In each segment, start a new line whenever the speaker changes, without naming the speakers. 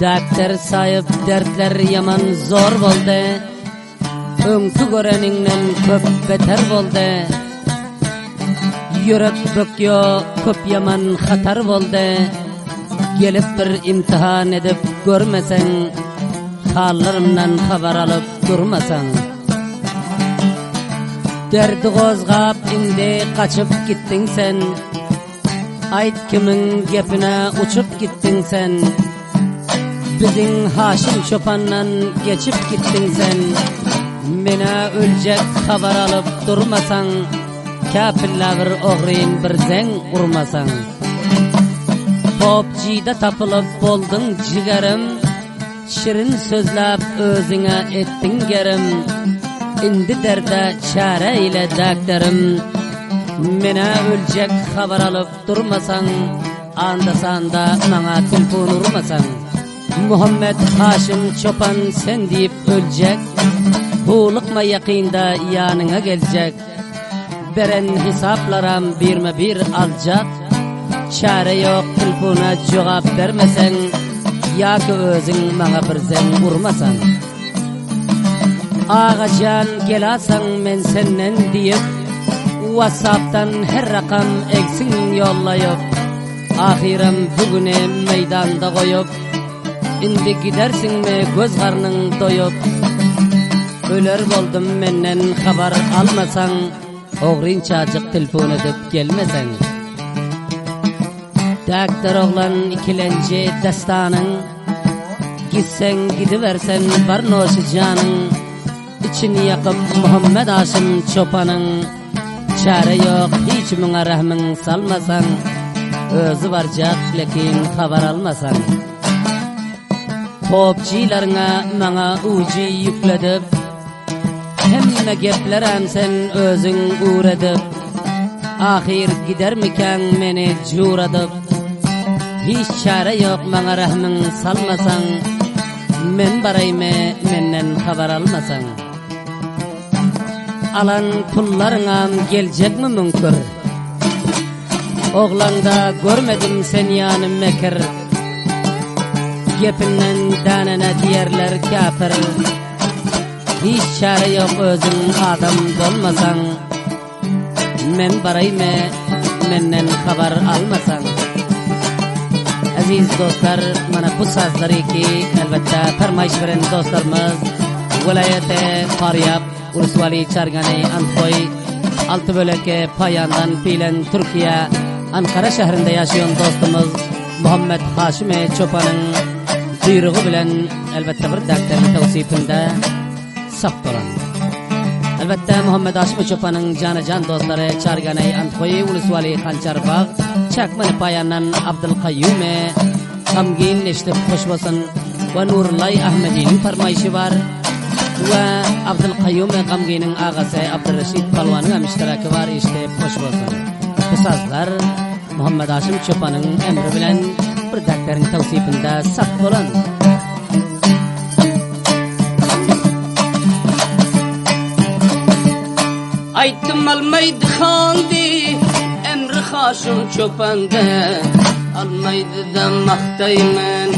Daktar sayıp dertler yaman zor boldı. Öňkü göreningen köp beter boldy. Yürek bökýö köp yaman hatar boldy. Gelip bir imtihan edip görmeseň, hallarymdan habar alıp durmasaň. Derdi gozgap indi kaçıp gittiň sen. Ayt kimin gepine uçup gittiň sen. Biziň Haşim Çopandan geçip gittiň sen. Mena öljek habar alıp durmasaň, kafirler bir ogryň bir zeň urmasaň. Popjida tapılıp boldun jigerim, şirin sözläp özüňe etdiň gerim. Indi derde çare ile daktarım, mena öljek habar alıp durmasaň, anda-sanda maňa telefon urmasaň. Muhammed Haşim Çopan sen diýip öljek, hulukma yakında yanına gelecek. Beren hesaplaram birme bir alacak. Çare yok telefona cevap vermesen, ya ki özün bana bir zen vurmasan. Ağacan gelasan men senden diyip, WhatsApp'tan her rakam eksin yollayıp, ahiram bugüne meydanda koyup, indi gidersin mi göz karnın doyup. Öler boldum menden haber almasan, oğrinçacık telefon edip gelmesen. Daktar oğlan ikilenci destanın, gitsen gidiversen barnoşu canın. İçini yakıp Muhammed Haşim Çopanın, çare yok hiç müne rahmin salmasan. Özü varcak lekin haber almasan. Popçilarına bana ucu yükledip, hemme geplerem sen özün uğradıp, ahir gider miken meni curadıp. Hiç çare yok bana rahmin salmasan, men barayme menden haber almasan. Alan pullarınam gelecek mi münkür? Oğlanda görmedim sen yanım mekir. Gepinden danana diyerler kafir. Hiç çare yok özün adam dolmasan, men barayme menden haber almasan. Aziz dostlar, mana bu sazları ki elbette fermayış veren dostlarımız vilayete Faryab, Urusvali Çargani, Antkoy, altı böleke Payandan Pilen, Türkiye, Ankara şehrinde yaşayan dostumuz Muhammed Haşim Çopan'ın buyruğu bilen elbette bir daktarın tavsifinde sakt olan. Elbette Muhammed Haşim Çopan'ın canı dostları Çargani, Antkoy, Urusvali Hançarbağ, Çakmanı Payandan Abdülkayyum Gamgin eşitip hoş bolsun ve Nurlay Ahmedi'nin farmayışı var ve Abdülkayyum Gamgin'in ağası Abdülreşit Palvan'ın iştirakı var, işte hoş bolsun. Bu sazlar Muhammed Haşim Çopan'ın emri bilen bir daktarın tavsifinde sakt olan. Aytım almaydı khandi emri Haşim Çopan'da, almaydı da maktaymen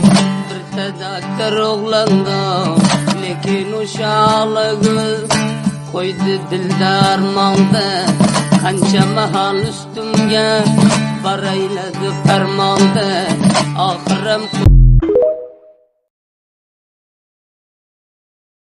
bir tedaktar oğlanda. Lekin uşalığı koydu dildar manda, kança mahal üstümge barayladı fermanda. Ahirem